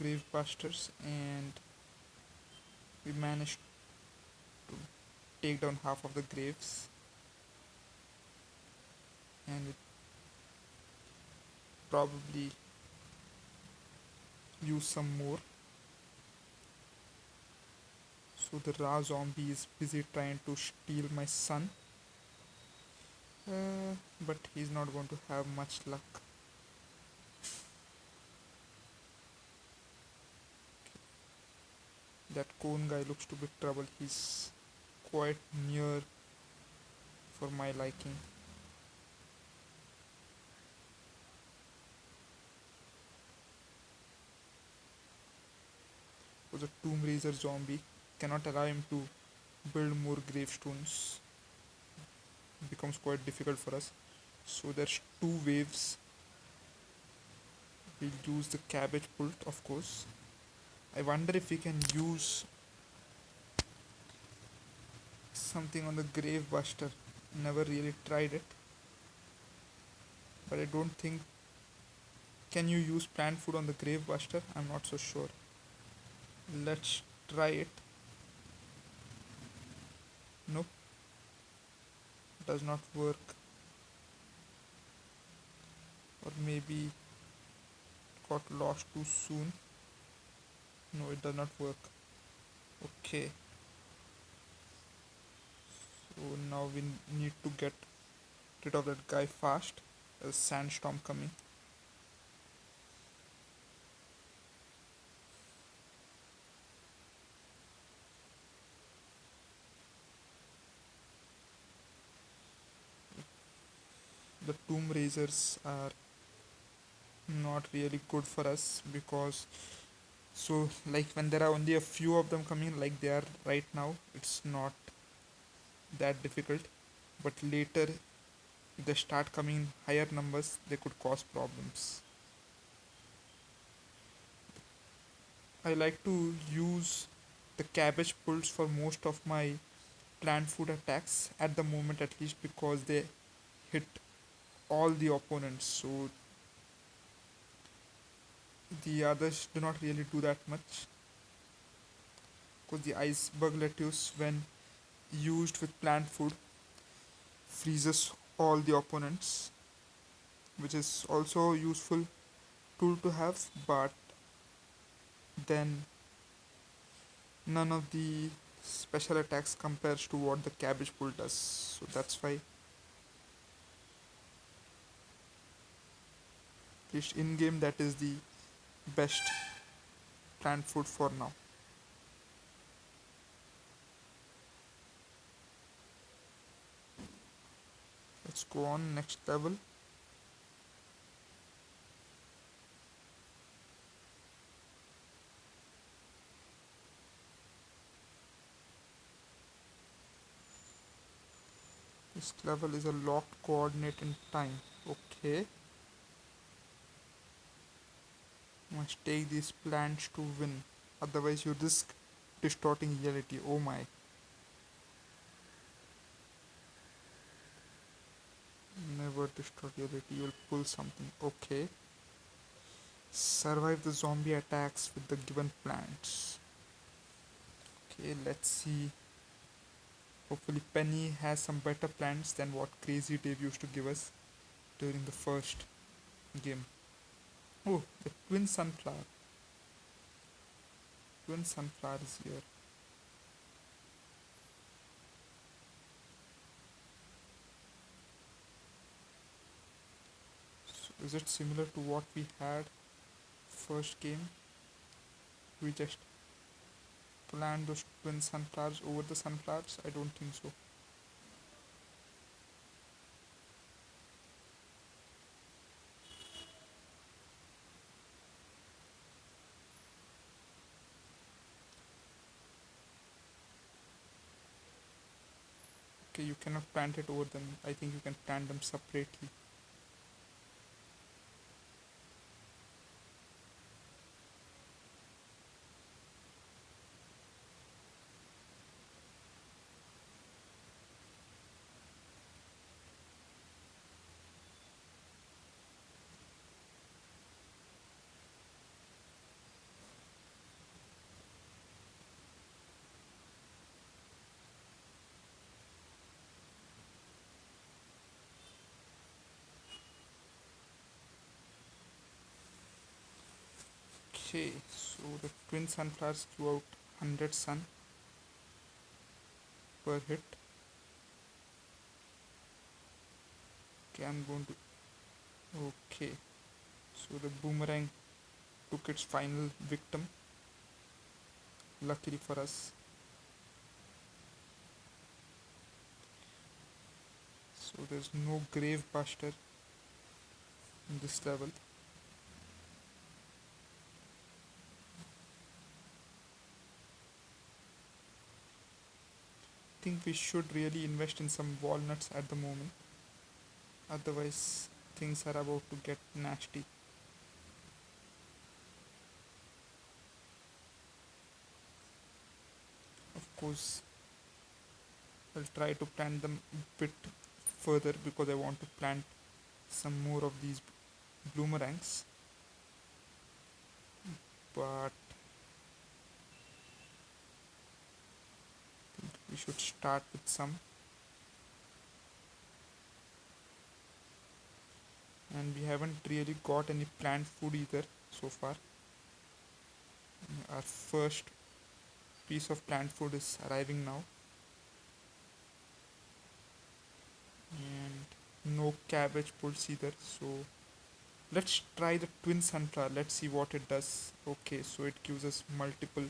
grave busters, and we managed to take down half of the graves, and it probably use some more. So the Ra zombie is busy trying to steal my son, but he's not going to have much luck. That cone guy looks to be trouble. He's quite near for my liking. Was a Tomb Raiser zombie. Cannot allow him to build more gravestones. It becomes quite difficult for us. So there's two waves. We'll use the cabbage pult, of course. I wonder if we can use something on the grave buster. Never really tried it, but I don't think. Can you use plant food on the grave buster? I'm not so sure. Let's try it. Nope, does not work. Or maybe got lost too soon. No, it does not work. Okay, so now we need to get rid of that guy fast. There's a sandstorm coming. The tomb raisers are not really good for us because so like when there are only a few of them coming like they are right now, it's not that difficult, but later if they start coming in higher numbers they could cause problems. I like to use the cabbage pulls for most of my plant food attacks at the moment, at least because they hit all the opponents, so the others do not really do that much. Because the iceberg lettuce, when used with plant food, freezes all the opponents, which is also a useful tool to have, but then none of the special attacks compares to what the cabbage pull does. So that's why, at least in game, that is the best plant food for now. Let's go on next level. This level is a locked coordinate in time. Okay. Must take these plants to win. Otherwise you risk distorting reality. Oh my. Never distort reality. You'll pull something. Okay. Survive the zombie attacks with the given plants. Okay, let's see. Hopefully Penny has some better plants than what Crazy Dave used to give us during the first game. Oh, the twin sunflower. Twin sunflower is here. So is it similar to what we had first game? We just plant those twin sunflowers over the sunflowers? I don't think so. Okay, you cannot plant it over them. I think you can plant them separately. Okay, so the twin sunflowers threw out 100 sun per hit. Okay, I'm going to. Okay, so the boomerang took its final victim, luckily for us. So there's no grave buster in this level. I think we should really invest in some walnuts at the moment. Otherwise, things are about to get nasty. Of course, I'll try to plant them a bit further because I want to plant some more of these bloomerangs. But we should start with some. And we haven't really got any plant food either so far. Our first piece of plant food is arriving now. And no cabbage pulse either, so let's try the twin sunflower. Let's see what it does. Okay, so it gives us multiple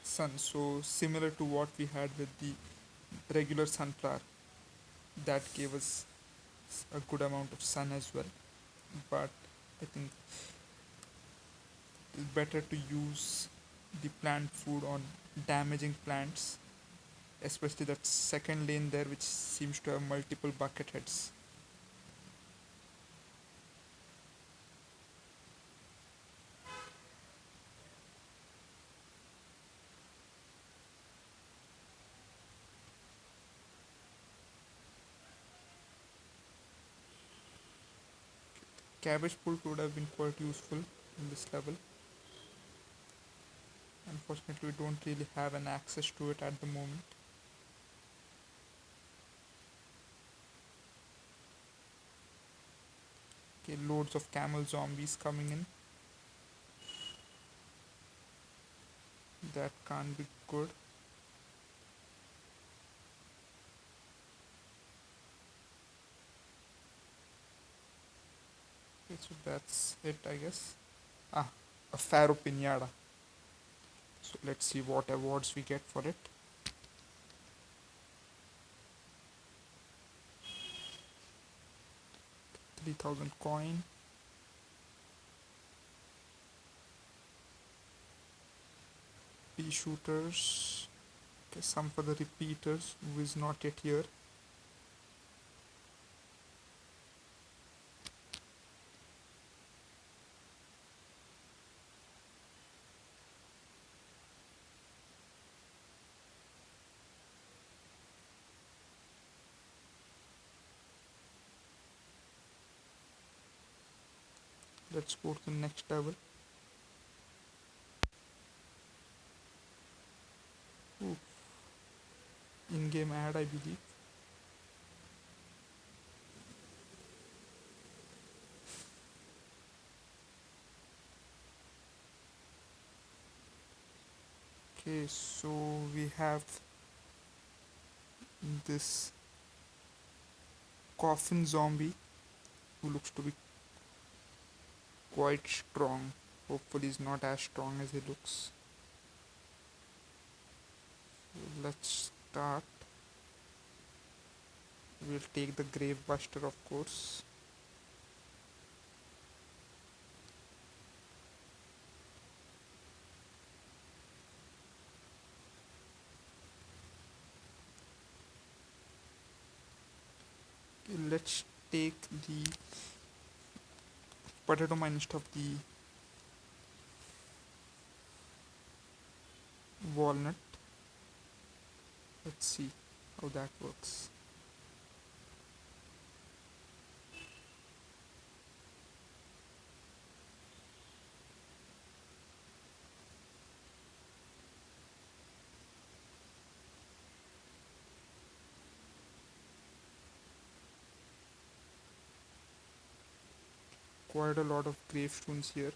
sun, so similar to what we had with the regular sunflower, that gave us a good amount of sun as well. But I think it's better to use the plant food on damaging plants, especially that second lane there, which seems to have multiple bucket heads. Cabbage pult would have been quite useful in this level. Unfortunately, we don't really have an access to it at the moment. Okay, loads of camel zombies coming in. That can't be good. Okay, so that's it, I guess. Ah, a Pharaoh Pinata. So let's see what awards we get for it. 3000 coin. Pea shooters. Okay, some for the repeaters who is not yet here. Let's go to the next level. Ooh, in-game ad, I believe. Okay, so we have this coffin zombie who looks to be quite strong. Hopefully he's not as strong as he looks. So let's start. We'll take the grave buster, of course. Okay, let's take the potato mine instead of the walnut. Let's see how that works. Quite a lot of gravestones here.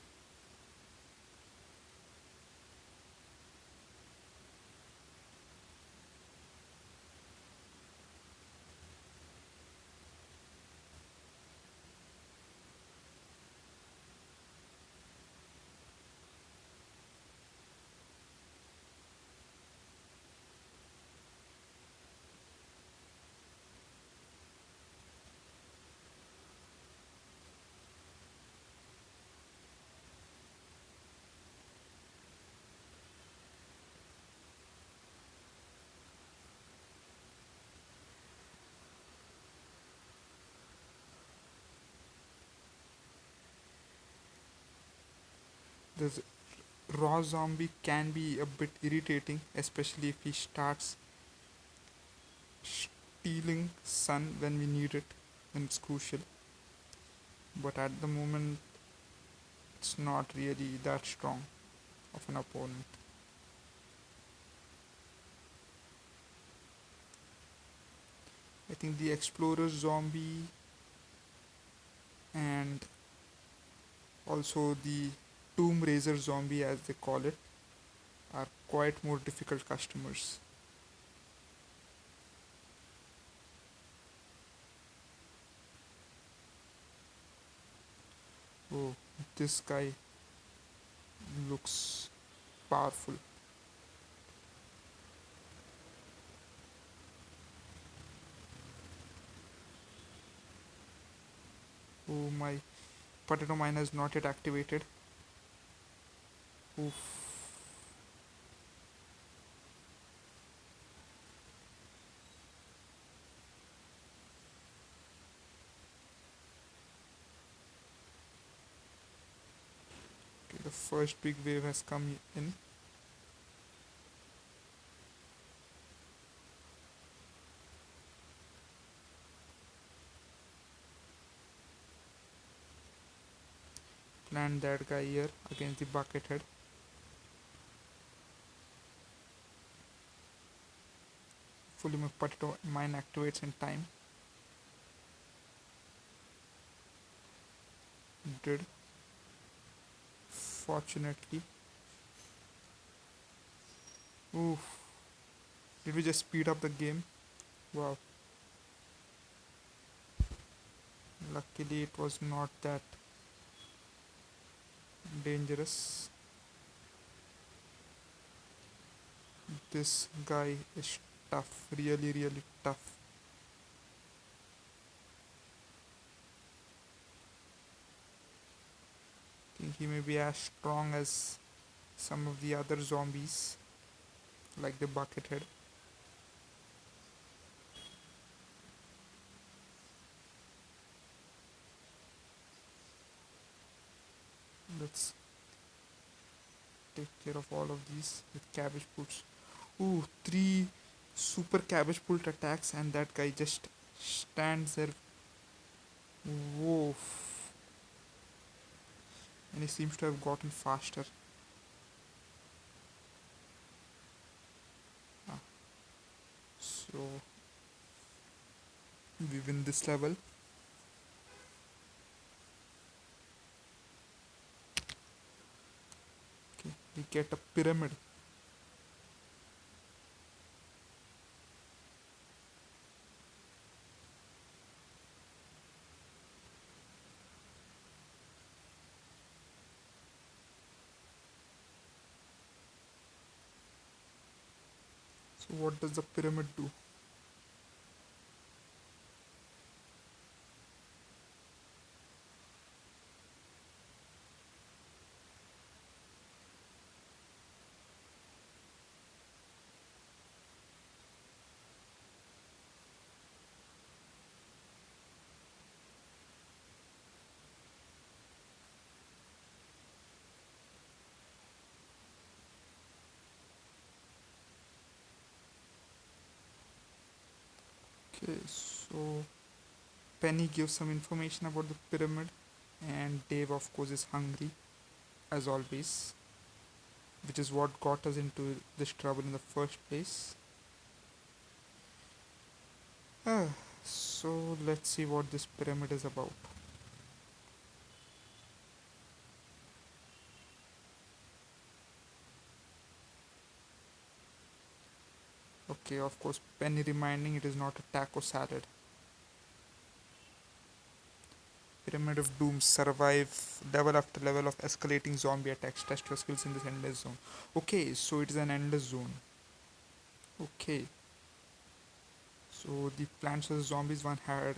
The raw zombie can be a bit irritating, especially if he starts stealing sun when we need it, when it's crucial. But at the moment, it's not really that strong of an opponent. I think the explorer zombie and also the tomb raiser zombie, as they call it, are quite more difficult customers. Oh, this guy looks powerful. Oh, my potato miner is not yet activated. Oof. Okay, the first big wave has come in. Plant that guy here against the bucket head. Fully my potato mine activates in time. Did. Fortunately. Oof. Did we just speed up the game? Wow. Luckily it was not that dangerous. This guy is tough. Really, really tough. I think he may be as strong as some of the other zombies, like the buckethead. Let's take care of all of these with cabbage pulls. Ooh, three super cabbage pult attacks, and that guy just stands there. Whoa. And he seems to have gotten faster. Ah, so we win this level. Okay, we get a pyramid. So what does the pyramid do? Okay, so Penny gives some information about the pyramid, and Dave, of course, is hungry as always, which is what got us into this trouble in the first place. Ah, so let's see what this pyramid is about. Okay, of course, Penny reminding it is not a taco salad. Pyramid of Doom, survive level after level of escalating zombie attacks. Test your skills in this endless zone. Okay, so it is an endless zone. Okay, so the Plants vs Zombies one had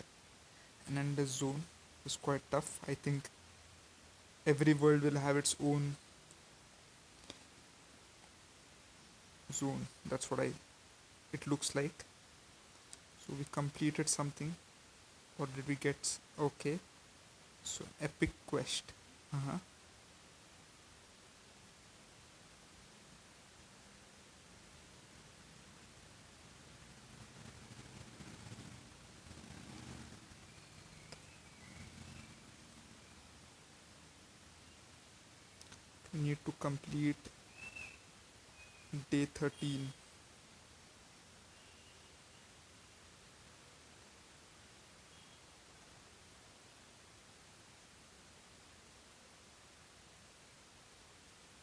an endless zone. It was quite tough. I think every world will have its own zone. That's what I it looks like. So we completed something. What did we get? Okay. So epic quest. Uh-huh. We need to complete day 13.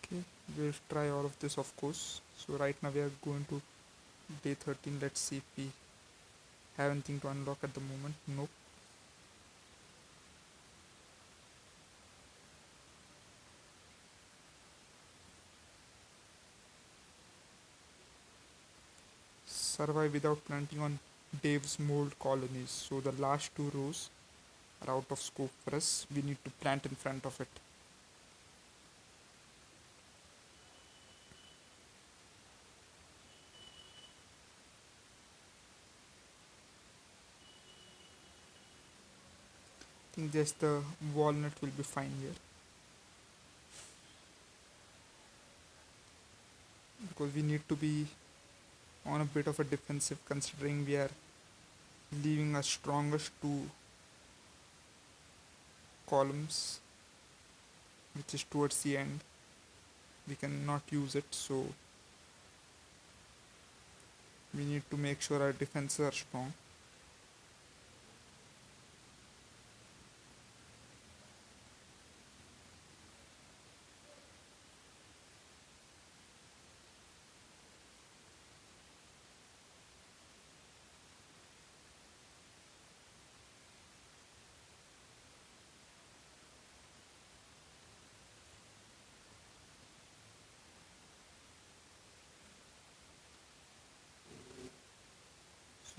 Okay, we'll try all of this, of course. So right now we are going to day 13. Let's see if we have anything to unlock at the moment. Nope. Survive without planting on Dave's mold colonies. So the last two rows are out of scope for us. We need to plant in front of it. I think just the walnut will be fine here, because we need to be on a bit of a defensive considering we are leaving our strongest two columns, which is towards the end. We cannot use it, so we need to make sure our defenses are strong.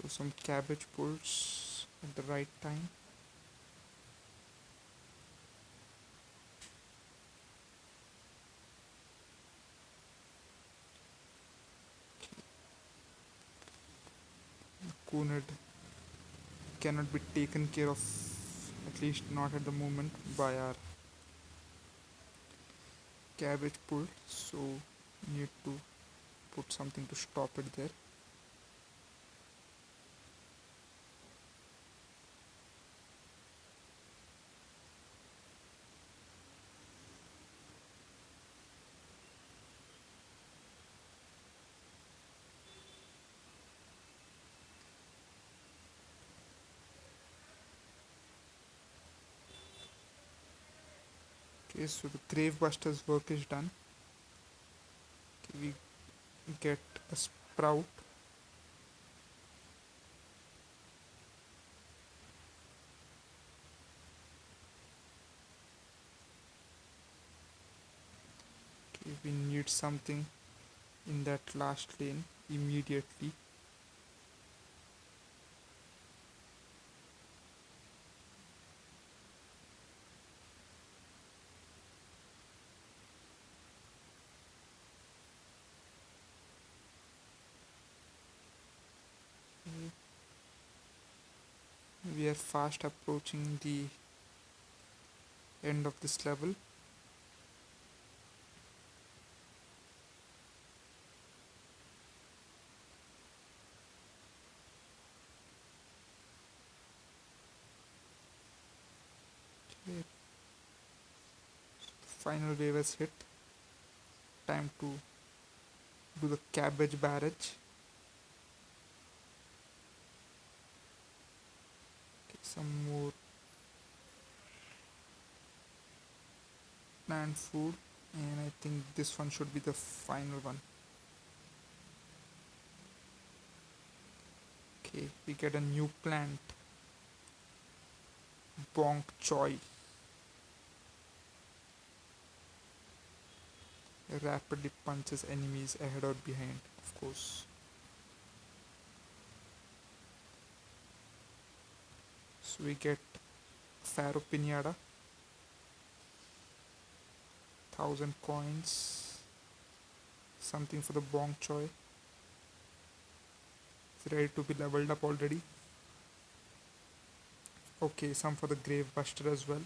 So some cabbage pulls at the right time. Cunard cannot be taken care of, at least not at the moment, by our cabbage pull, so need to put something to stop it there. Okay, so the Gravebuster's work is done. Okay, we get a sprout. Okay, we need something in that last lane immediately. Okay, we are fast approaching the end of this level. Okay, final wave has hit. Time to do the cabbage barrage. Okay, some more plant food, and I think this one should be the final one. Okay, we get a new plant, bonk choy. Rapidly punches enemies ahead or behind, of course. So we get Pharaoh Pinata, 1,000 coins, something for the bonk choy. It's ready to be leveled up already. Okay, some for the Grave Buster as well.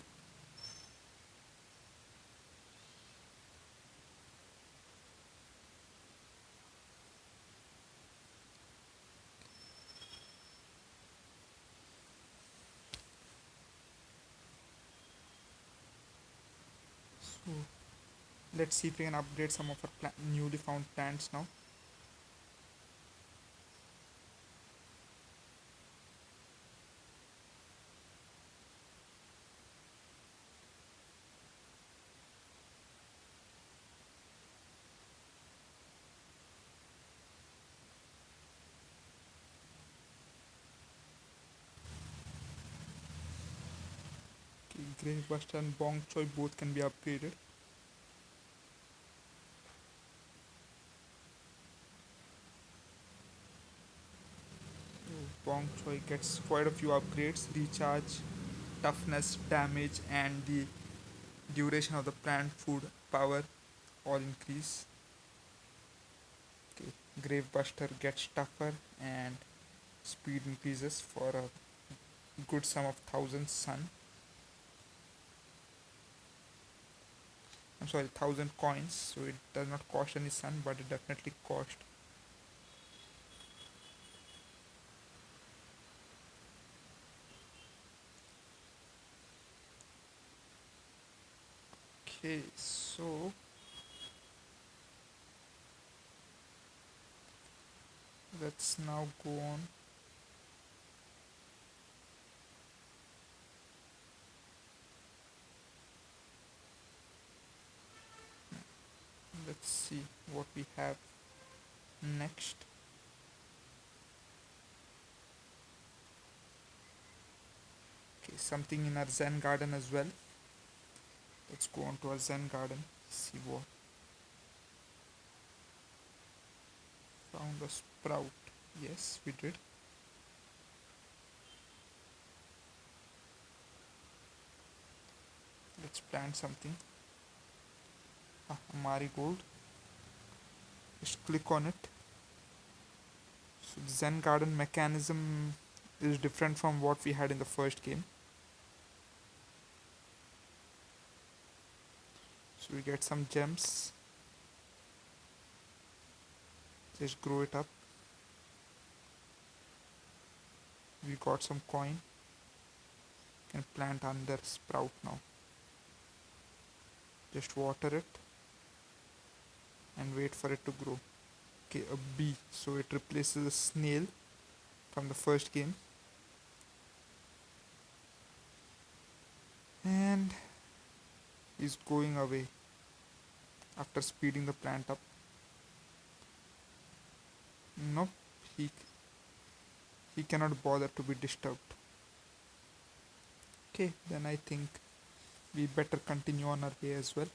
So Let's see if we can upgrade some of our newly found plants now. Okay, Grave Buster and Bong Choi both can be upgraded. Bong Choi gets quite a few upgrades: recharge, toughness, damage, and the duration of the plant food power all increase. Okay, Grave Buster gets tougher and speed increases for a good sum of 1,000 sun. I'm sorry, 1,000 coins. So it does not cost any sun, but it definitely cost. Okay, so let's now go on. Let's see what we have next. Okay, something in our Zen garden as well. Let's go on to our Zen garden. See what found a sprout. Yes, we did. Let's plant something. A marigold. Just click on it. So the Zen garden mechanism is different from what we had in the first game. So we get some gems. Just grow it up. We got some coin. Can plant under sprout now. Just water it and wait for it to grow. Okay, a bee. So it replaces a snail from the first game. And is going away after speeding the plant up. Nope, he cannot bother to be disturbed. Okay, then I think we better continue on our way as well.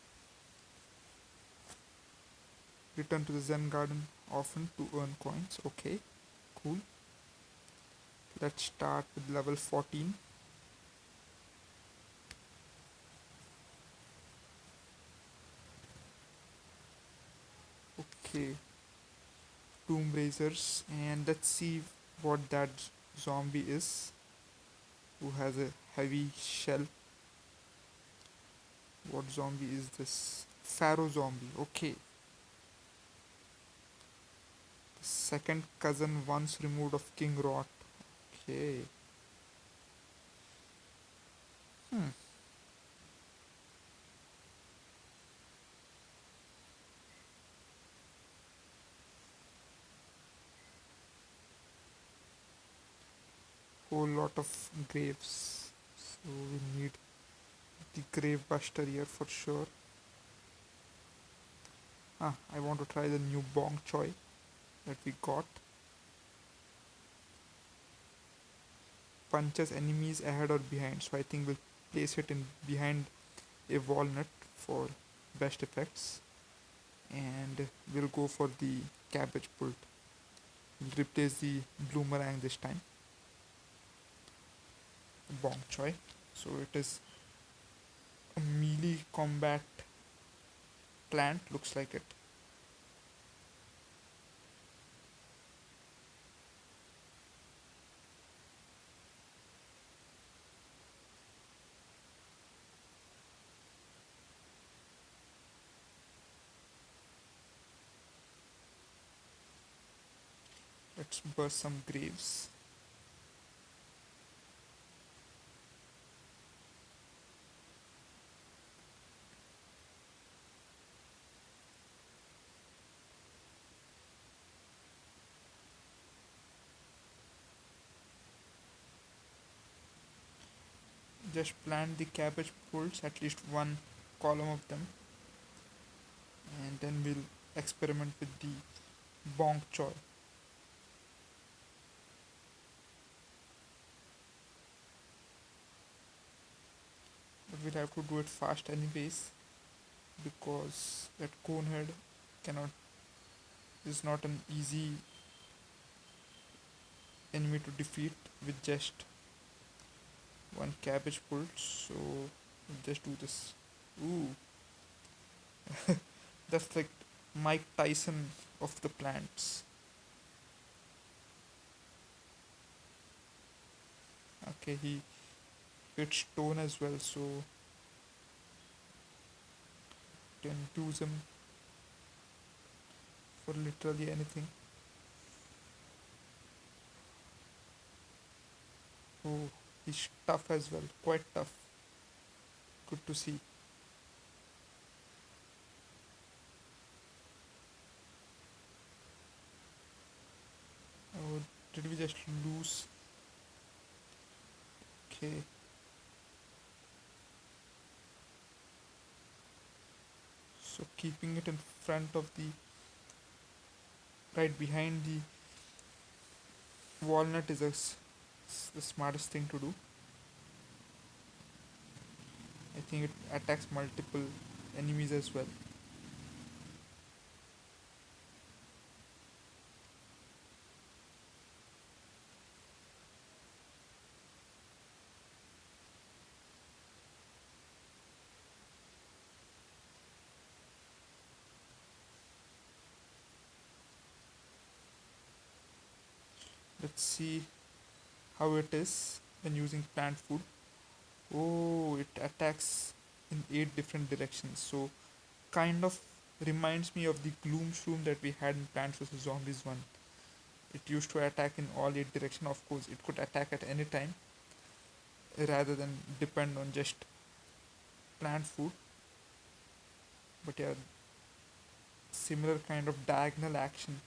Return to the Zen garden often to earn coins. Okay, cool. Let's start with level 14. Okay, Tomb Raisers, and let's see what that zombie is who has a heavy shell. What zombie is this? Pharaoh zombie. Okay. The second cousin once removed of King Rot. Okay. Hmm. Whole lot of graves. So we need the grave buster here for sure. I want to try the new Bong Choi that we got. Punches enemies ahead or behind. So I think we'll place it in behind a walnut for best effects. And we'll go for the cabbage pult. We'll replace the bloomerang this time. Bong Choi. So it is a melee combat plant, looks like it. Let's burst some graves. just plant the cabbage bulbs, at least one column of them, and then we'll experiment with the bong choy. But we'll have to do it fast anyways because that conehead cannot is not an easy enemy to defeat with just one cabbage pulled. So we'll just do this. Ooh, that's like Mike Tyson of the plants. Okay, he hit stone as well, so can use him for literally anything. Oh, he's tough as well, quite tough. Good to see. Oh, did we just lose? Okay, so keeping it in front of the right behind the walnut is the smartest thing to do. I think it attacks multiple enemies as well. Let's see how it is when using plant food. Oh, it attacks in 8 different directions. So kind of reminds me of the gloom shroom that we had in Plants vs Zombies one. It used to attack in all 8 directions. Of course, it could attack at any time rather than depend on just plant food. But yeah, similar kind of diagonal action.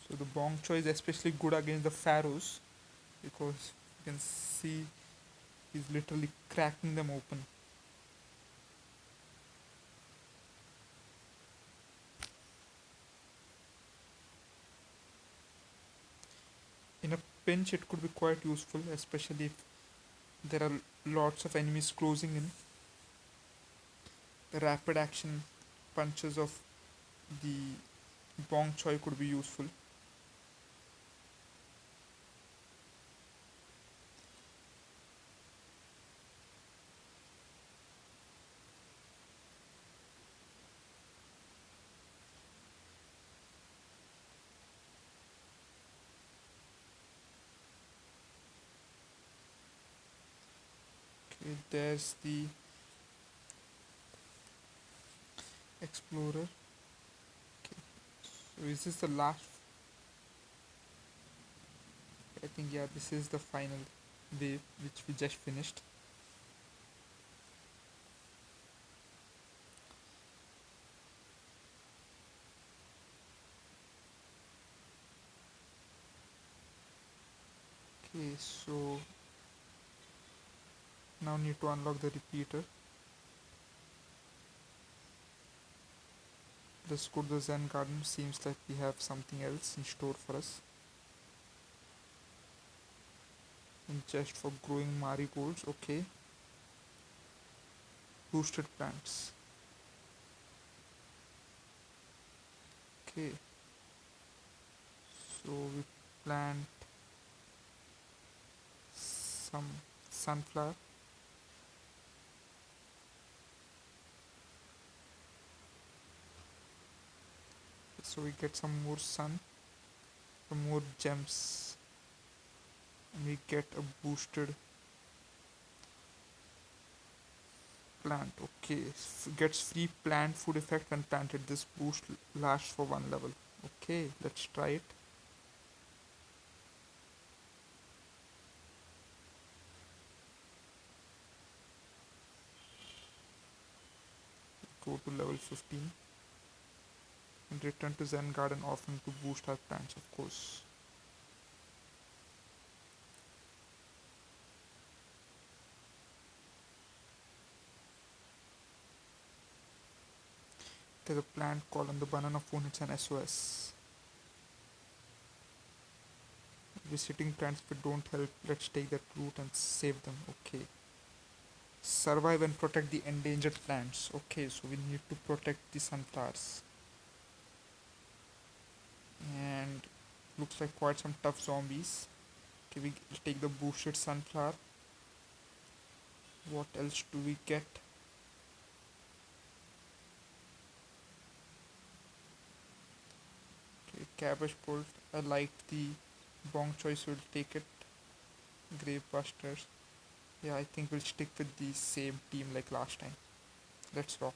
So the Bong Choi is especially good against the Pharaohs because you can see he's literally cracking them open. In a pinch, it could be quite useful, especially if there are lots of enemies closing in. The rapid action punches of the Bong Choi could be useful. Okay, there's the Explorer. Okay, so is this the last? I think yeah, this is the final wave which we just finished. Okay, so now need to unlock the repeater. Let's go to the Zen garden. Seems like we have something else in store for us. And just for growing marigolds, okay. Boosted plants. Okay, so we plant some sunflower. So we get some more sun, some more gems, and we get a boosted plant. Okay, gets free plant food effect when planted. This boost lasts for 1 level. Okay, let's try it. to level 15 and return to Zen Garden often to boost our plants, of course. There's a plant called on the banana phone, it's an SOS. Visiting plants if it don't help, let's take that route and save them. Okay. Survive and protect the endangered plants. Okay, so we need to protect the sunflowers. And looks like quite some tough zombies. Okay, we take the boosted sunflower. What else do we get? Okay, cabbage pult. I like the bong choice, we'll take it. Grave busters. Yeah, I think we'll stick with the same team like last time. Let's rock.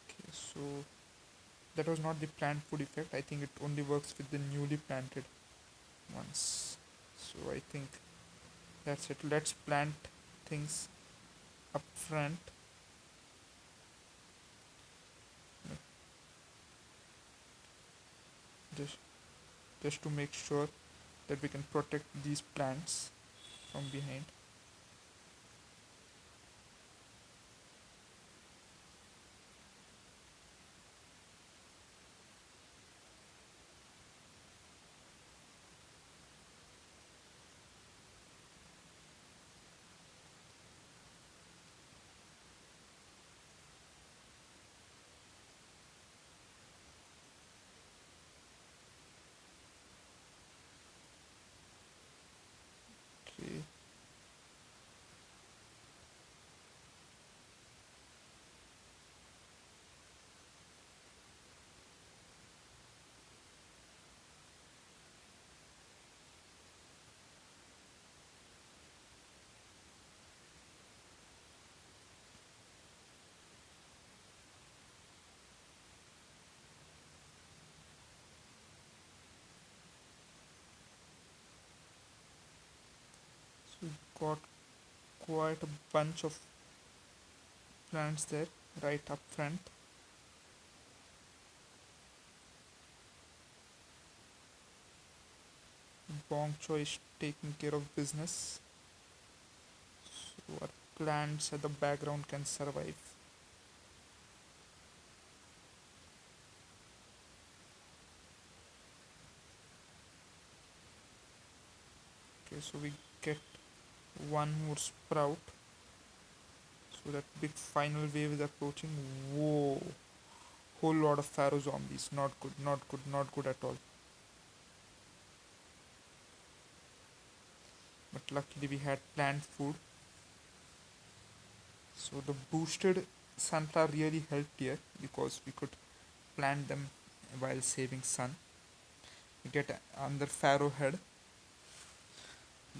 Okay, so that was not the plant food effect. I think it only works with the newly planted ones. So I think that's it. Let's plant things up front. Just just to make sure that we can protect these plants from behind. Okay. So we've got quite a bunch of plants there right up front. Bong choice taking care of business. So our plants at the background can survive. Okay, so we get one more sprout. So that big final wave is approaching. Whoa. Whole lot of pharaoh zombies. Not good, not good, not good at all. But luckily we had plant food. So the boosted sunflower really helped here because we could plant them while saving sun. We get another pharaoh head.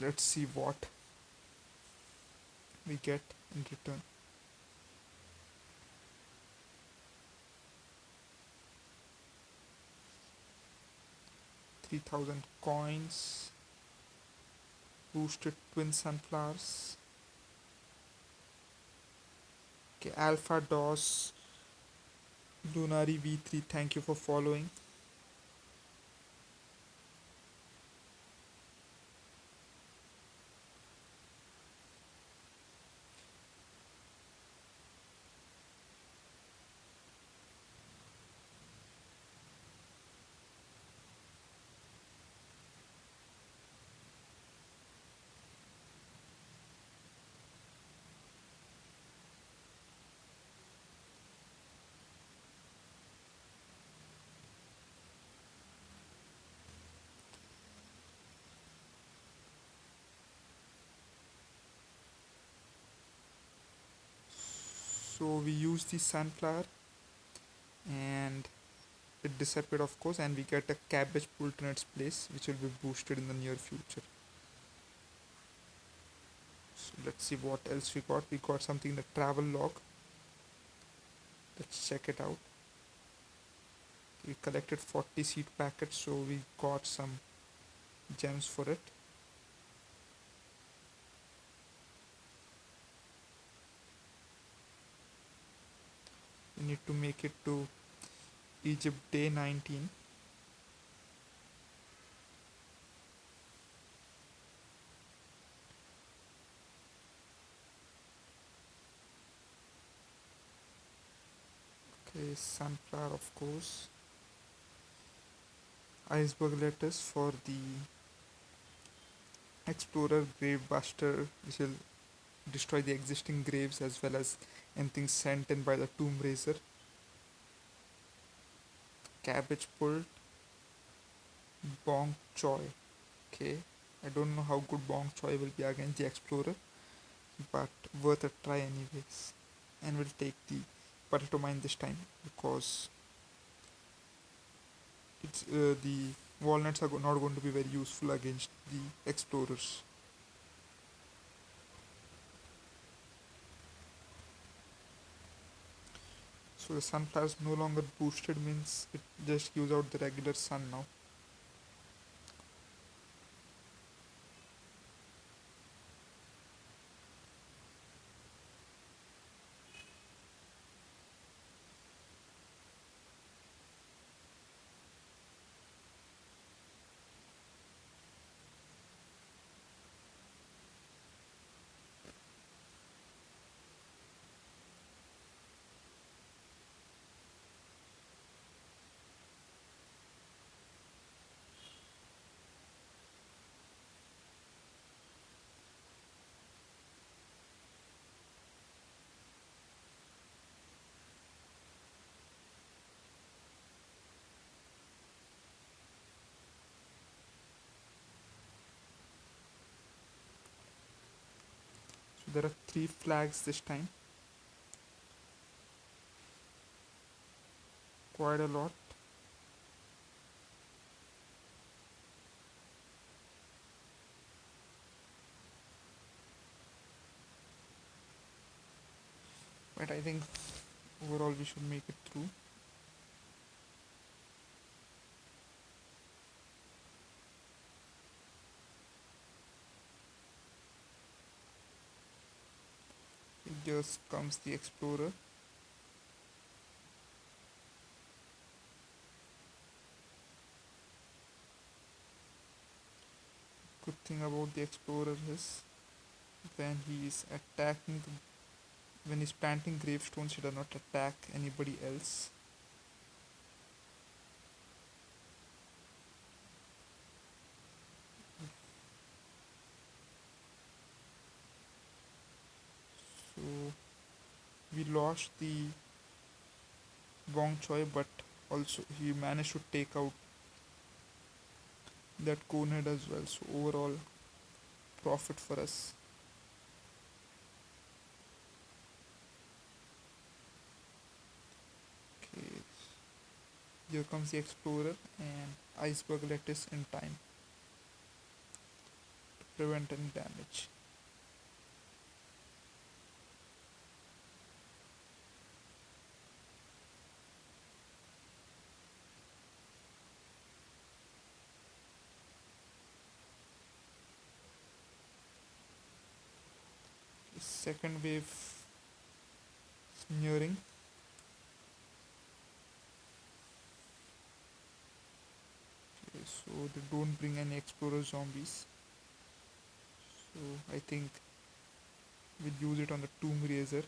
Let's see what we get in return. 3000 coins. Boosted twin sunflowers. Okay, Alpha DOS Lunari V3, thank you for following. So we use the sunflower and it disappeared, of course, and we get a cabbage pult in its place which will be boosted in the near future. So let's see what else we got. We got something in the travel log. Let's check it out. We collected 40 seed packets, so we got some gems for it. We need to make it to Egypt day 19. Okay, sunflower of course. Iceberg lettuce for the explorer grave buster, which will destroy the existing graves as well as anything sent in by the tomb raiser. Cabbage pulled, bong choy. Okay, I don't know how good bong choy will be against the explorer, but worth a try anyways. And we'll take the potato mine this time because it's the walnuts are not going to be very useful against the explorers. So the sunflower is no longer boosted means it just gives out the regular sun now. So there are three flags this time, quite a lot. But I think overall we should make it through. Just comes the explorer. Good thing about the explorer is when he is attacking when he's planting gravestones he does not attack anybody else. So we lost the Bong Choi, but also he managed to take out that conehead as well. So overall profit for us. Okay, here comes the explorer and iceberg lettuce in time to prevent any damage. The second wave is nearing. Okay, so they don't bring any explorer zombies. So I think we'll use it on the tomb raiser,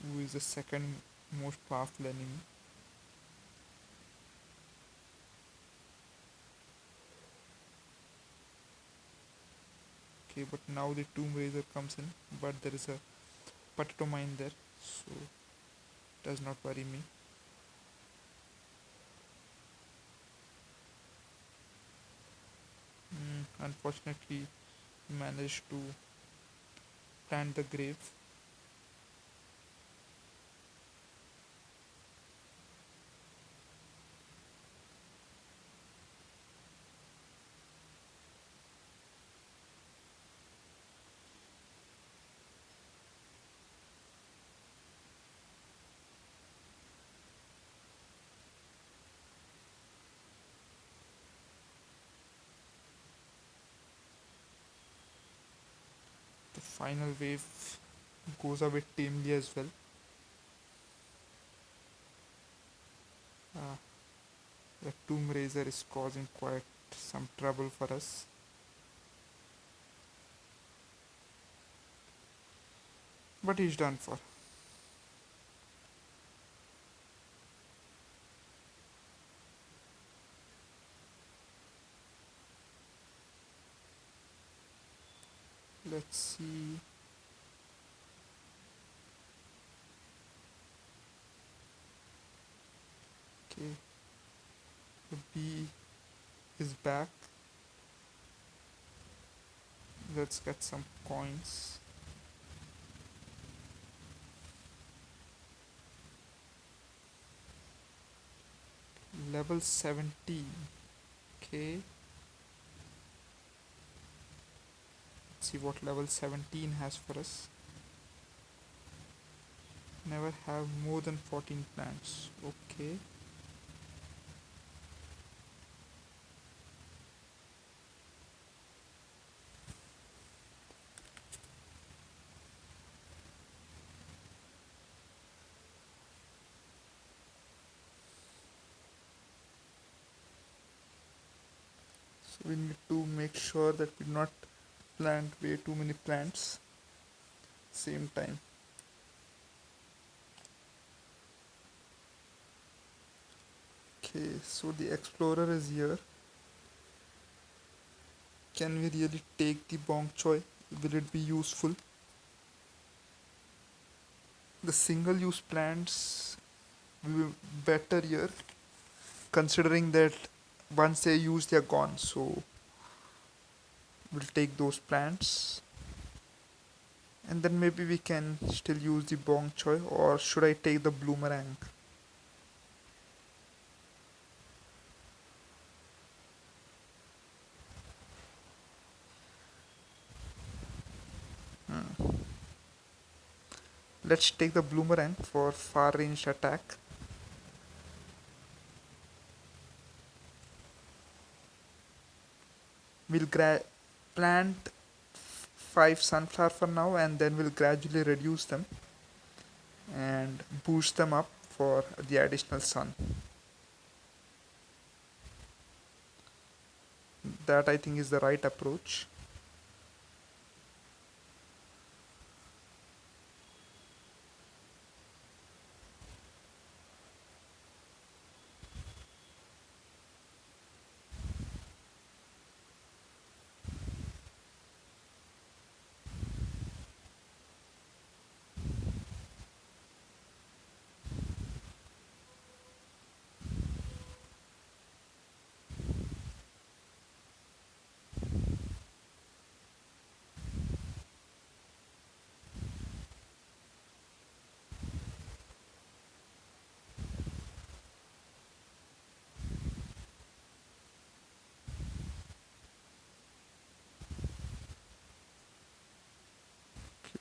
who is the second most powerful enemy. Okay, but now the tomb raiser comes in, but there is a potato mine there, so does not worry me. Unfortunately, managed to plant the grave. The final wave goes a bit tamely as well. The Tomb Raiser is causing quite some trouble for us. But he's done for. Let's see. Okay, the bee is back. Let's get some coins. Level 17. Okay. Let's see what level 17 has for us. Never have more than 14 plants. Okay. So we need to make sure that we do not plant way too many plants same time. Okay, so the explorer is here. Can we really take the bong choy? Will it be useful? The single use plants will be better here, considering that once they use they're gone. So we'll take those plants, and then maybe we can still use the bong choy, or should I take the bloomerang? Hmm. Let's take the bloomerang for far range attack. We'll plant 5 sunflower for now, and then we'll gradually reduce them and boost them up for the additional sun. That I think is the right approach.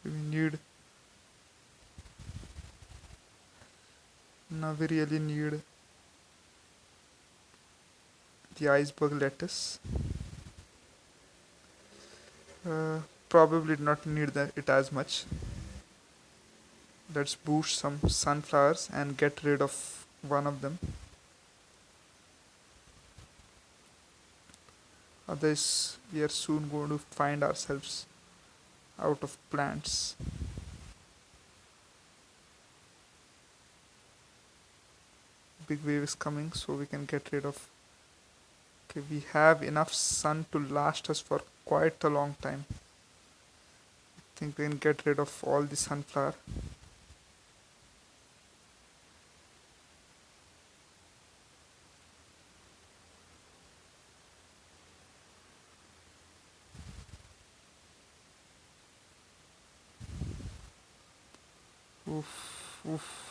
We need Now we really need the iceberg lettuce. Probably not need it as much. Let's boost some sunflowers and get rid of one of them. Otherwise, we are soon going to find ourselves out of plants. Big wave is coming, so we can get rid of. Okay, we have enough sun to last us for quite a long time. I think we can get rid of all the sunflower. Oof, oof.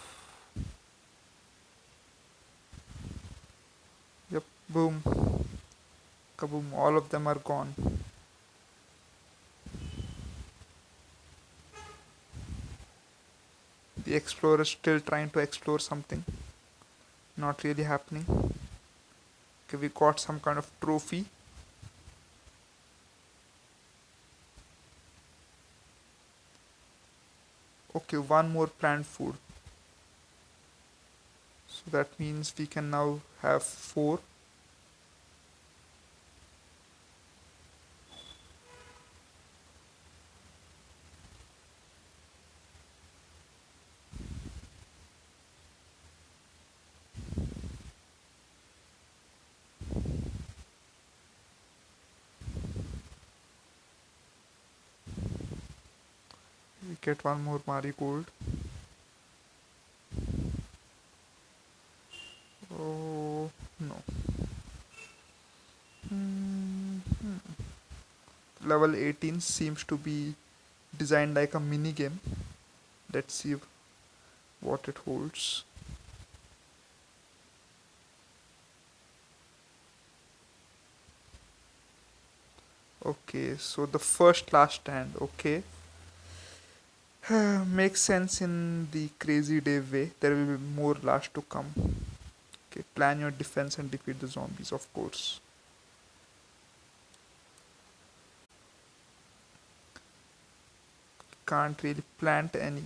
Yep, boom, kaboom, all of them are gone. The explorer is still trying to explore something. Not really happening. Okay, we got some kind of trophy. Okay, one more plant food. So So that means we can now have four. We get one more marigold. Oh no. Hmm. Level 18 seems to be designed like a mini game. Let's see what it holds. Okay, so the first last stand. Okay, makes sense in the crazy day way. There will be more last to come. Okay, plan your defense and defeat the zombies, of course. Can't really plant any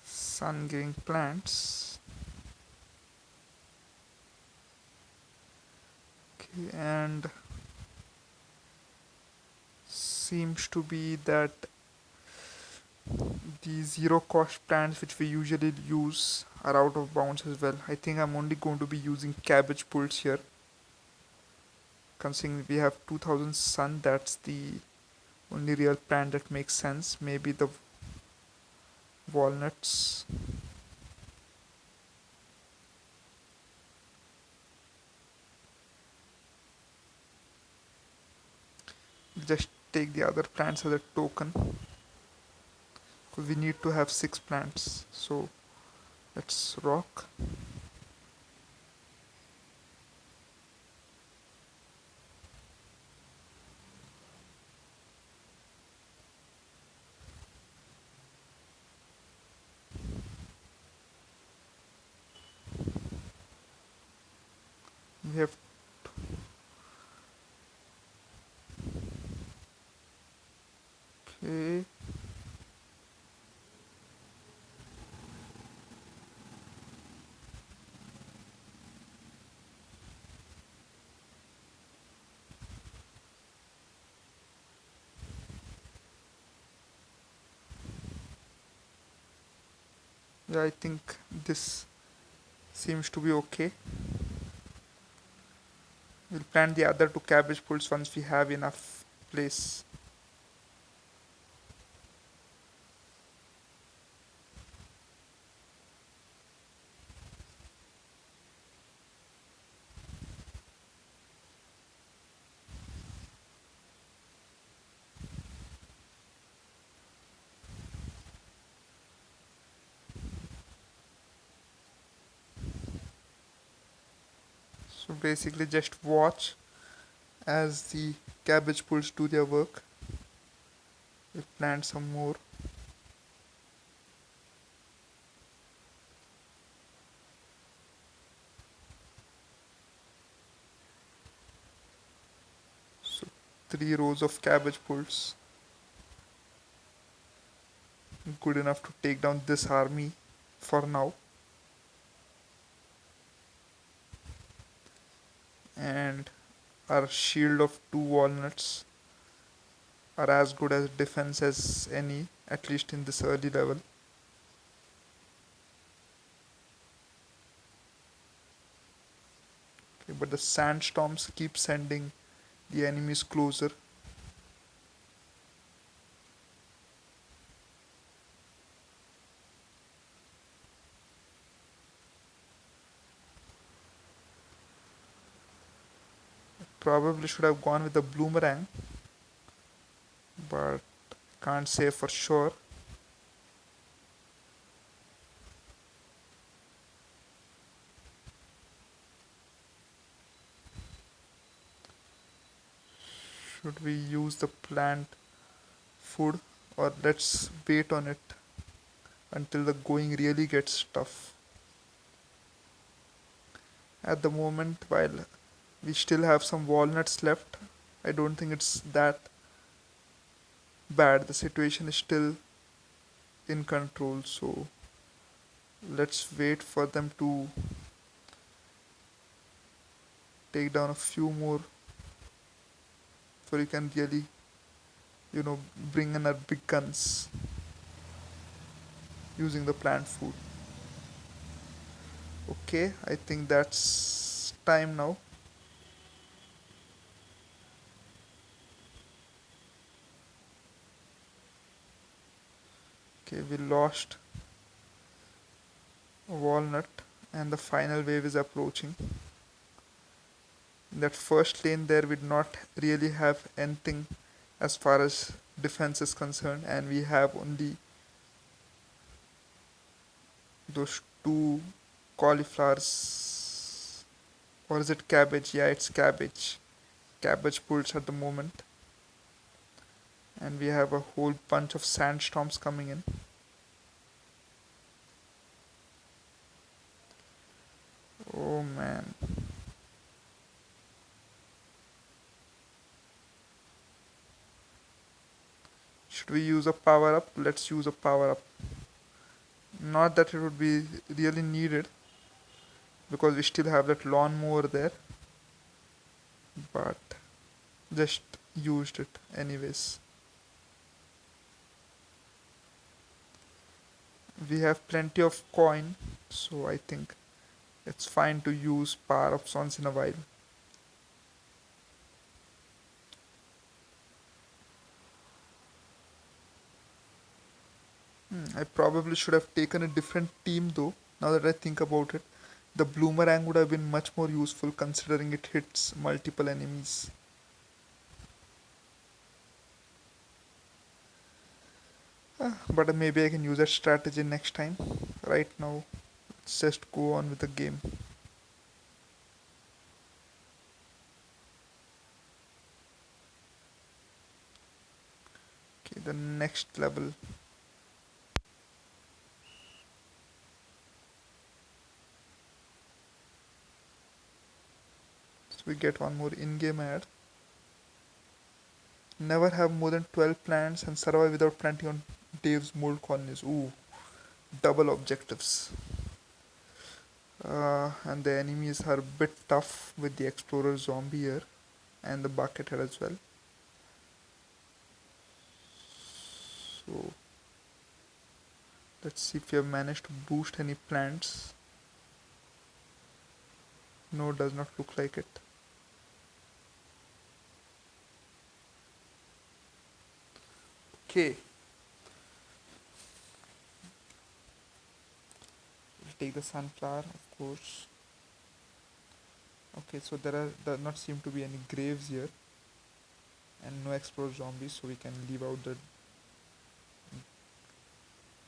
sun giving plants. Okay, and seems to be that the zero cost plants which we usually use are out of bounds as well. I think I'm only going to be using cabbage pulls here. Considering we have 2000 sun, that's the only real plant that makes sense. Maybe the walnuts. Just take the other plants as a token. We need to have six plants. So let's rock. We have okay. Yeah, I think this seems to be okay. We'll plant the other two cabbage pulls once we have enough place. So basically just watch as the cabbage pulls do their work. We'll plant some more. So three rows of cabbage pulls. Good enough to take down this army for now. And our shield of two walnuts are as good as defense as any, at least in this early level. Okay, but the sandstorms keep sending the enemies closer. Probably should have gone with the boomerang, but can't say for sure. Should we use the plant food or let's wait on it until the going really gets tough? At the moment, while we still have some walnuts left, I don't think it's that bad. The situation is still in control, so let's wait for them to take down a few more so you can really, you know, bring in our big guns using the plant food. Okay, I think that's time now. Okay, we lost Walnut and the final wave is approaching. In that first lane there we did not really have anything as far as defense is concerned, and we have only those two cauliflowers, or is it cabbage? Yeah, it's cabbage pulls at the moment, and we have a whole bunch of sandstorms coming in. Oh man. Should we use a power up? Let's use a power up. Not that it would be really needed because we still have that lawnmower there, but just used it anyways. We have plenty of coin, so I think it's fine to use power ups once in a while. I probably should have taken a different team though, now that I think about it. The Bloomerang would have been much more useful considering it hits multiple enemies. But maybe I can use that strategy next time. Right now, let's just go on with the game. Okay, the next level. So we get one more in-game ad. Never have more than 12 plants and survive without planting on Dave's mold colonies. Ooh, double objectives. And the enemies are a bit tough with the explorer zombie here and the buckethead as well. So let's see if we have managed to boost any plants. No, does not look like it. Okay, we'll take the sunflower, of course. Okay, so there does not seem to be any graves here and no explorer zombies, so we can leave out the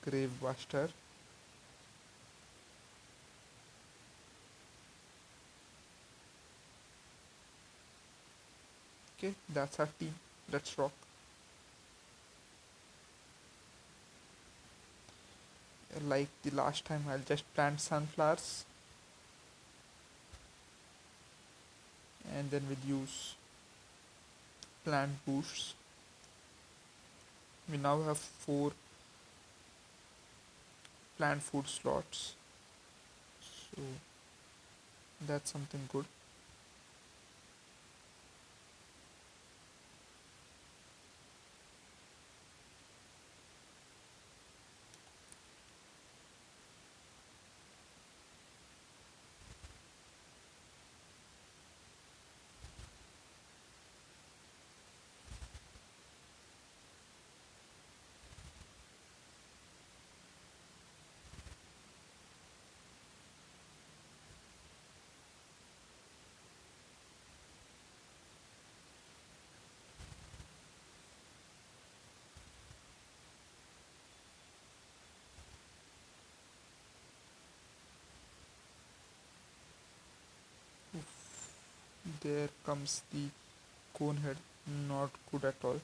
grave buster. Okay, that's our team. Let's rock. Like the last time, I'll just plant sunflowers and then we'll use plant boosts. We now have 4 plant food slots, so that's something good. There comes the conehead, not good at all.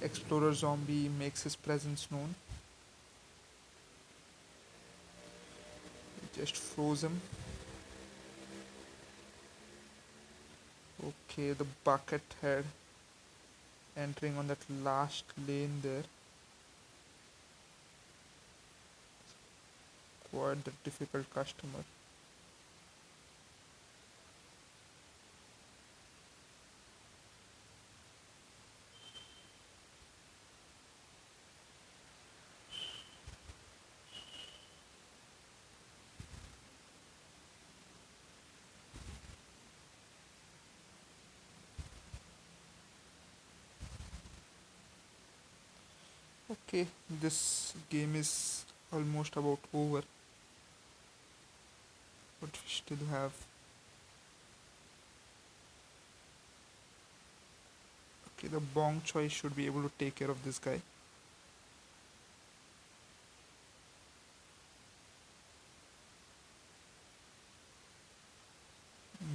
Explorer zombie makes his presence known. Just froze him. Okay, the bucket head entering on that last lane there. Quite the difficult customer. Okay, this game is almost about over, but we still have. Okay, the Bong Choi should be able to take care of this guy.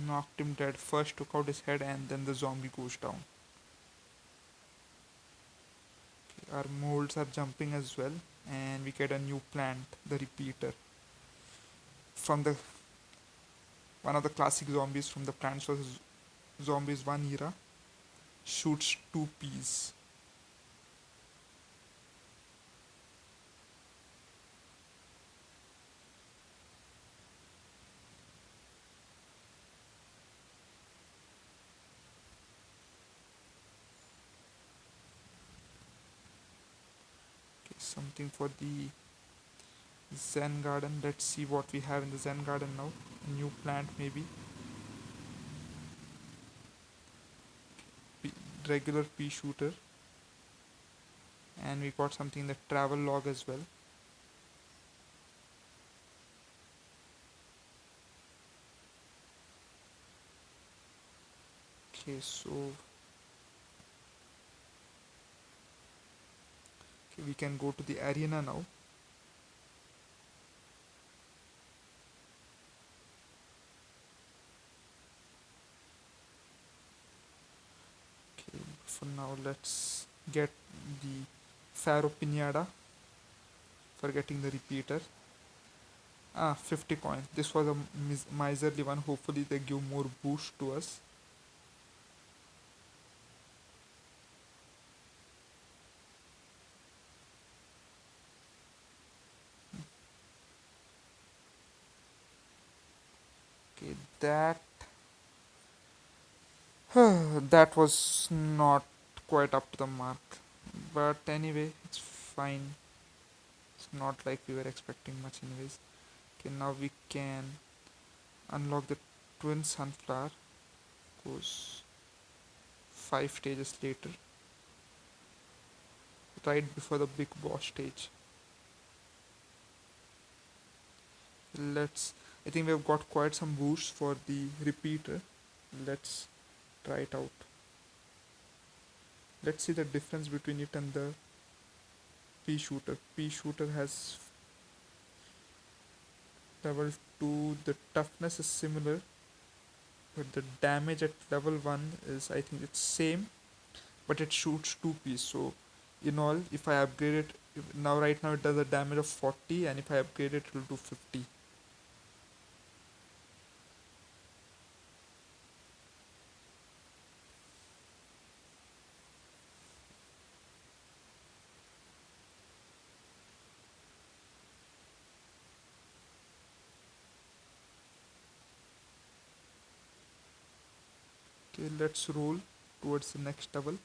Knocked him dead. First took out his head and then the zombie goes down. Okay, our molds are jumping as well, and we get a new plant, the repeater. From the one of the classic zombies from the Plants vs Zombies 1 era, shoots two peas. Okay, something for the Zen garden. Let's see what we have in the Zen garden now. A new plant maybe. Pea, regular pea shooter, and we got something in the travel log as well. Okay, so okay, we can go to the arena now. Okay, for now let's get the Faro Pinata for getting the repeater. 50 coins. This was a miserly one. Hopefully they give more boost to us. Okay, that that was not quite up to the mark. But anyway, it's fine. It's not like we were expecting much anyways. Okay, now we can unlock the twin sunflower. Goes 5 stages later, right before the big boss stage. Let's. I think we've got quite some boosts for the repeater. Let's try it out. Let's see the difference between it and the pea shooter. Pea shooter has level 2. The toughness is similar, but the damage at level 1 is, I think it's same, but it shoots 2 peas. So in all, if I upgrade it, now right now it does a damage of 40, and if I upgrade it, it will do 50. Okay, let's roll towards the next level.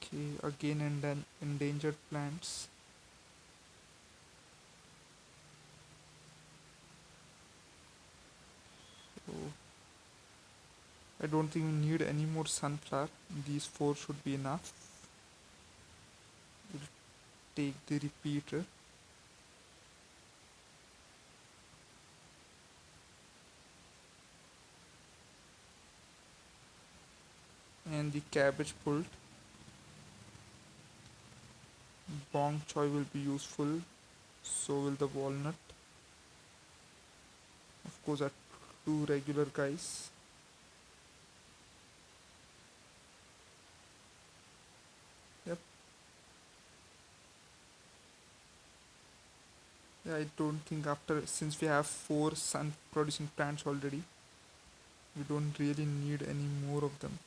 Okay, again and then endangered plants. So I don't think we need any more sunflower. These 4 should be enough. We'll take the repeater. And the cabbage pulled. Bong choy will be useful. So will the walnut. Of course, our 2 regular guys. Yep, I don't think after, since we have four sun producing plants already, we don't really need any more of them.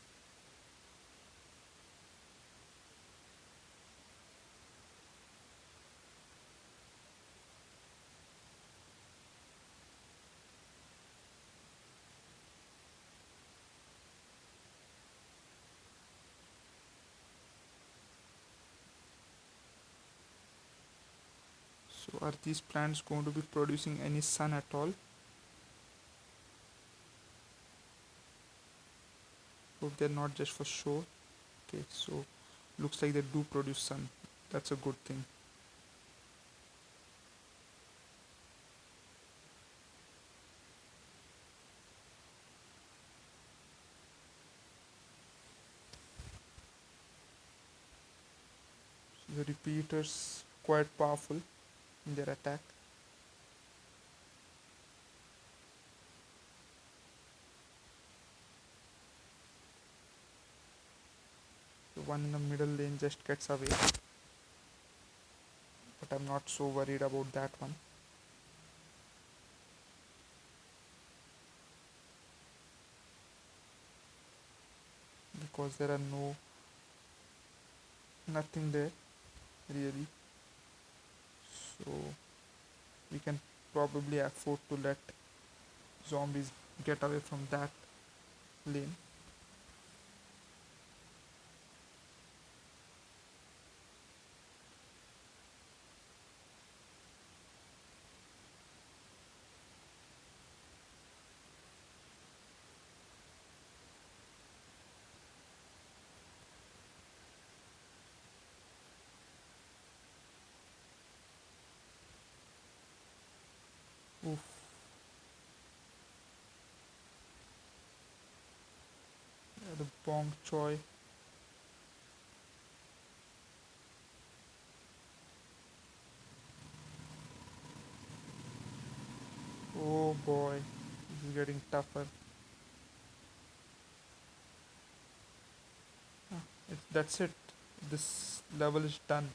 So are these plants going to be producing any sun at all? Hope they're not just for show. Okay, so looks like they do produce sun. That's a good thing. So the repeaters quite powerful in their attack. The one in the middle lane just gets away, but I'm not so worried about that one because there are nothing there really. So we can probably afford to let zombies get away from that lane. Oof, yeah, the Bong Choi. Oh boy, this is getting tougher. That's it. This level is done.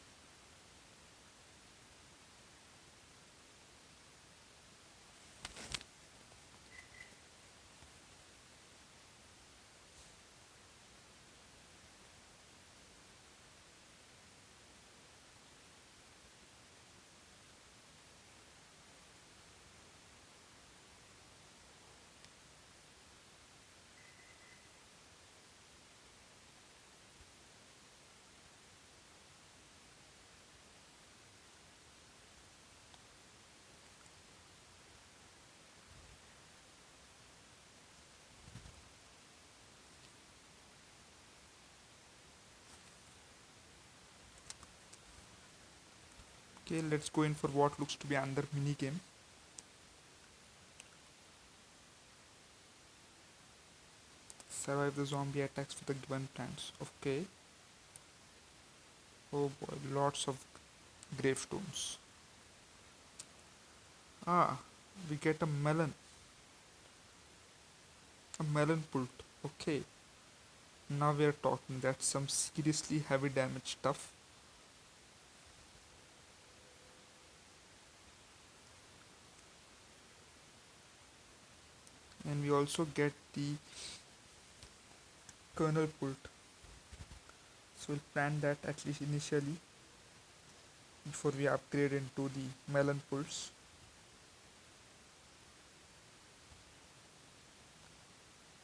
Okay, let's go in for what looks to be another mini game. Survive the zombie attacks with the given plants. Okay. Oh boy, lots of gravestones. Ah, we get a melon pult. Okay, now we are talking. That's some seriously heavy damage stuff. And we also get the kernel pult. So we'll plant that at least initially before we upgrade into the melon pults.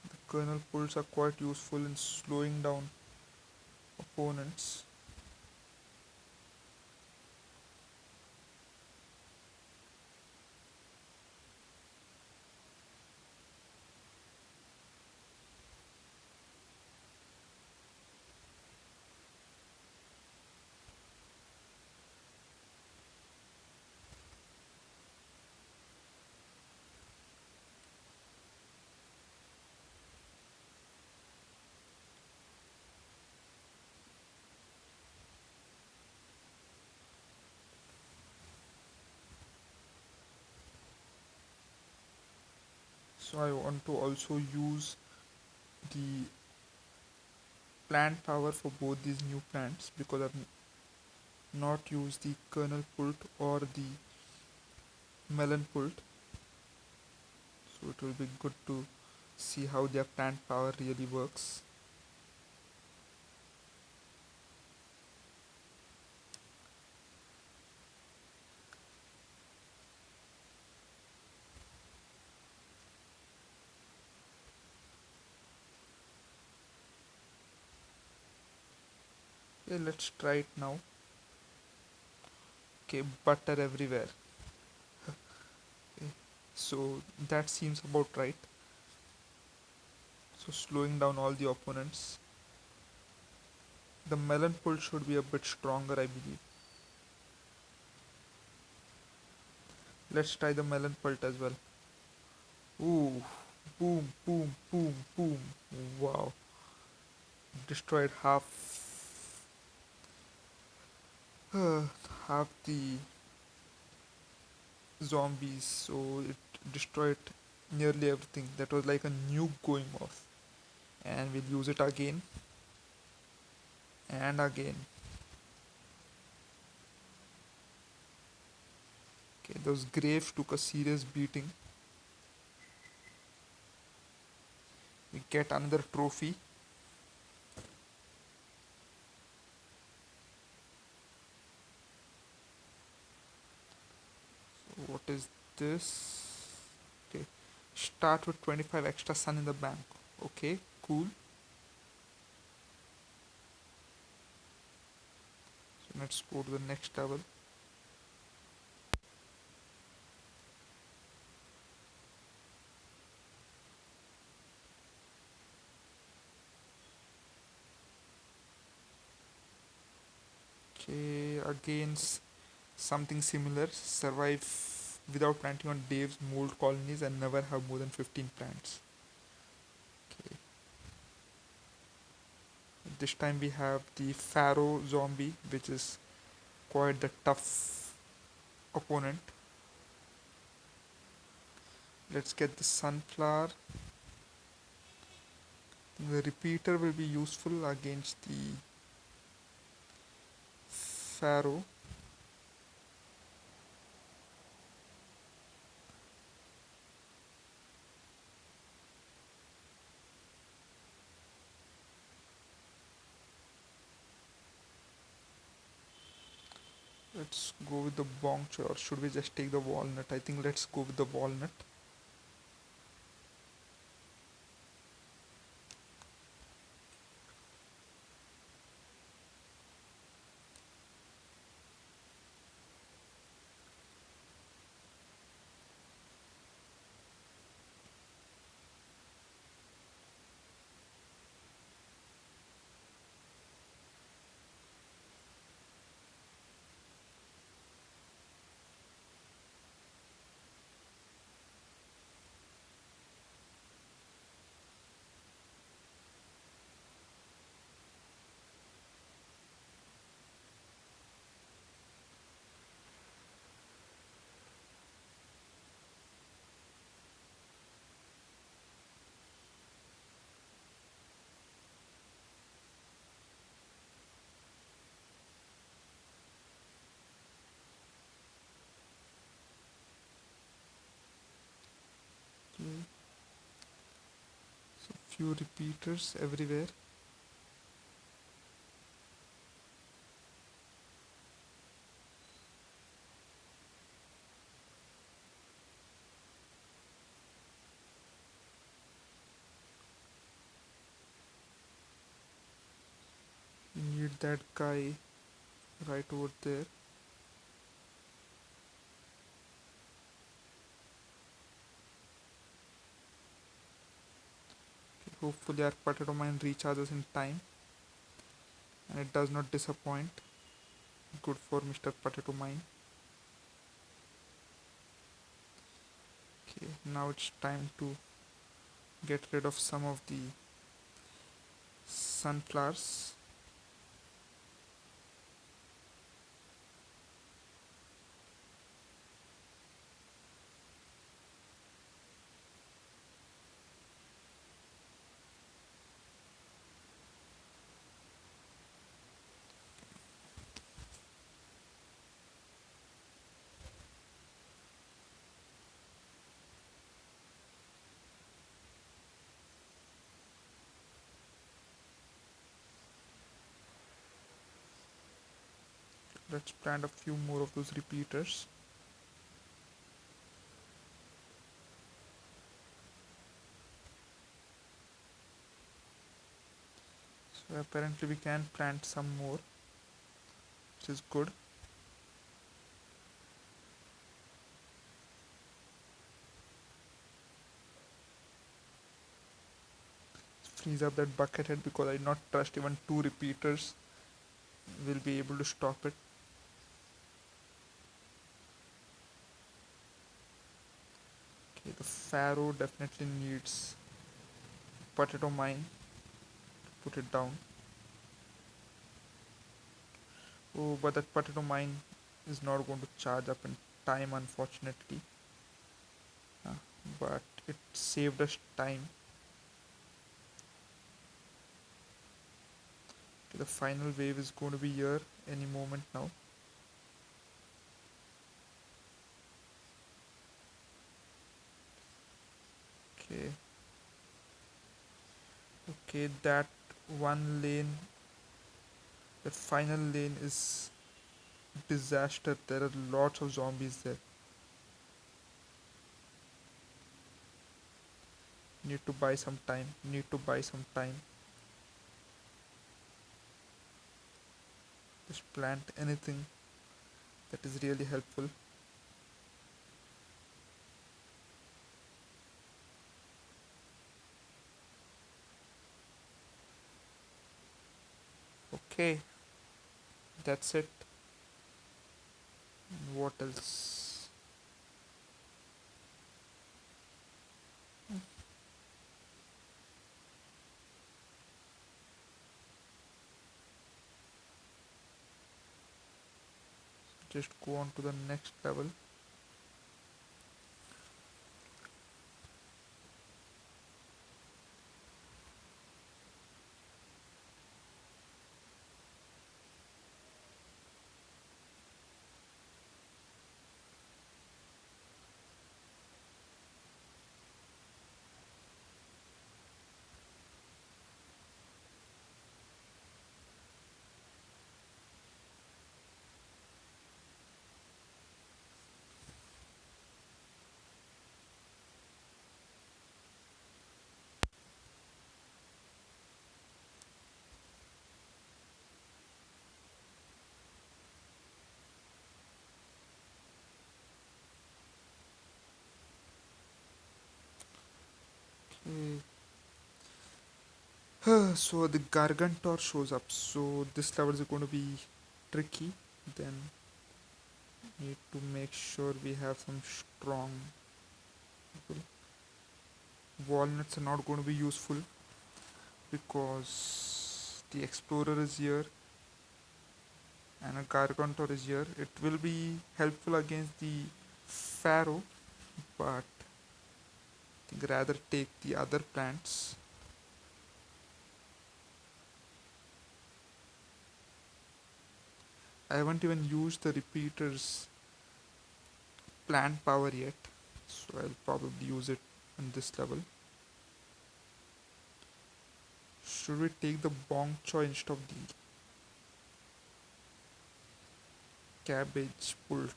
The kernel pults are quite useful in slowing down opponents. So I want to also use the plant power for both these new plants because I've not used the kernel pult or the melon pulled, so it will be good to see how their plant power really works. Okay, let's try it now. Okay, butter everywhere. Okay, so that seems about right. So slowing down all the opponents. The melon pull should be a bit stronger, I believe. Let's try the melon pult as well. Ooh, boom, boom, boom, boom. Wow, destroyed half the zombies. So it destroyed nearly everything. That was like a nuke going off. And we'll use it again and again. Okay, those graves took a serious beating. We get another trophy. What is this? Okay, start with 25 extra sun in the bank. Okay, cool. So let's go to the next level. Okay, again something similar. Survive without planting on Dave's mold colonies and never have more than 15 plants. Okay, this time we have the Pharaoh zombie, which is quite the tough opponent. Let's get the sunflower. The repeater will be useful against the Pharaoh. Let's go with the bonch, or should we just take the walnut? I think let's go with the walnut. Okay. So few repeaters everywhere. Need that guy right over there. Okay, hopefully our potato mine recharges in time and it does not disappoint. Good for Mr. Potato Mine. Okay, now it's time to get rid of some of the sunflowers. Let's plant a few more of those repeaters. So apparently we can plant some more, which is good. Freeze up that bucket head because I do not trust even two repeaters will be able to stop it. Okay, the Pharaoh definitely needs potato mine. Put it down. Oh, but that potato mine is not going to charge up in time, unfortunately. Uh, but it saved us time. Okay, the final wave is going to be here any moment now. Okay, okay, that one lane, the final lane is disaster. There are lots of zombies there. Need to buy some time. Need to buy some time. Just plant anything that is really helpful. Okay, that's it. What else? Just go on to the next level. Okay. So the Gargantor shows up. So this level is going to be tricky. Then need to make sure we have some strong people. Walnuts are not going to be useful because the Explorer is here and a Gargantor is here. It will be helpful against the Pharaoh, but I think rather take the other plants. I haven't even used the repeaters plant power yet, so I'll probably use it on this level. Should we take the bong choy instead of the cabbage pult?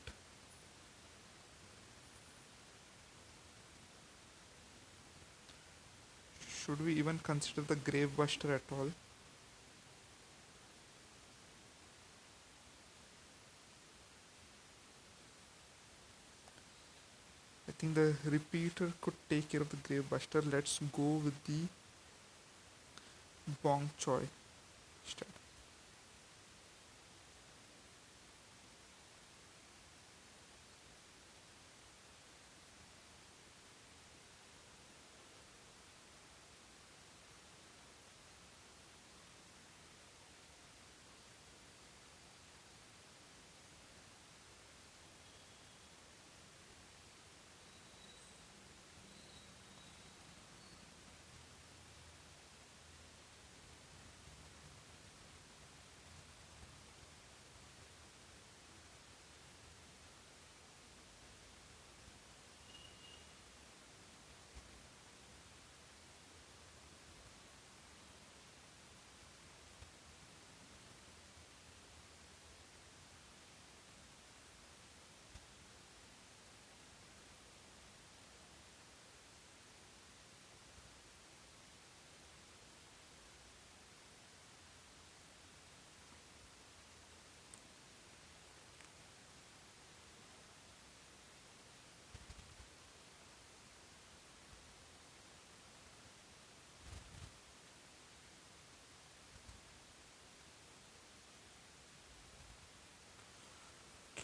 Should we even consider the grave buster at all? I think the repeater could take care of the grave buster. Let's go with the bong choy instead.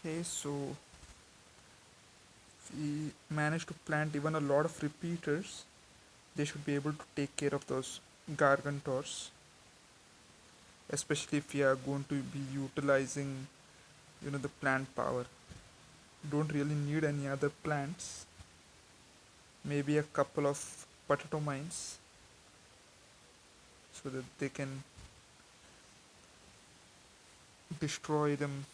Okay, so we managed to plant even a lot of repeaters. They should be able to take care of those gargantors, especially if we are going to be utilizing, the plant power. Don't really need any other plants. Maybe a couple of potato mines so that they can destroy them.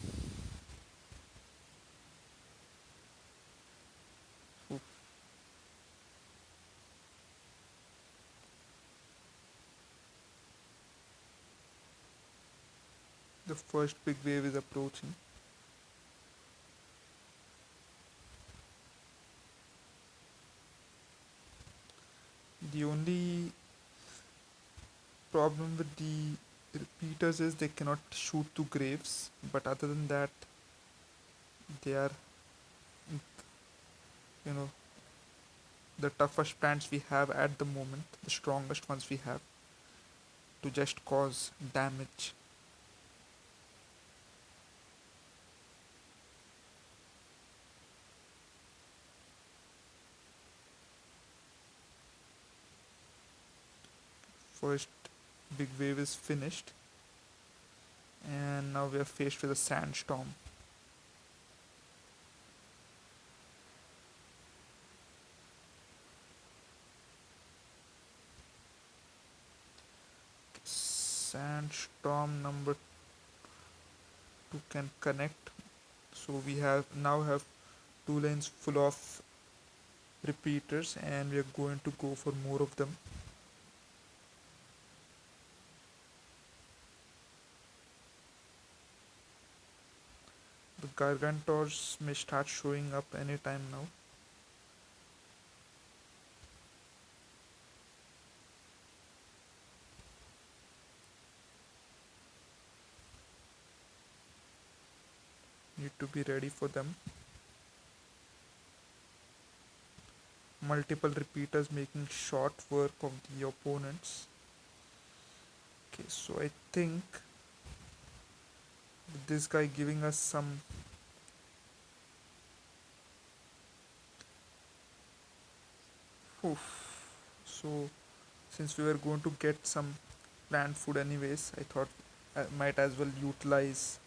Oof. The first big wave is approaching. The only problem with the repeaters is they cannot shoot to graves, but other than that, they are, you know, the toughest plants we have at the moment, the strongest ones we have to just cause damage. First big wave is finished, and now we are faced with a sandstorm. Sandstorm number 2 can connect, so we have now have two lanes full of repeaters, and we are going to go for more of them. The gargantors may start showing up anytime now. Need to be ready for them. Multiple repeaters making short work of the opponents. Okay, so I think with this guy giving us some, oof. So since we were going to get some plant food anyways, I thought I might as well utilize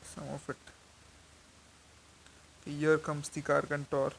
some of it. Okay, here comes the gargantor.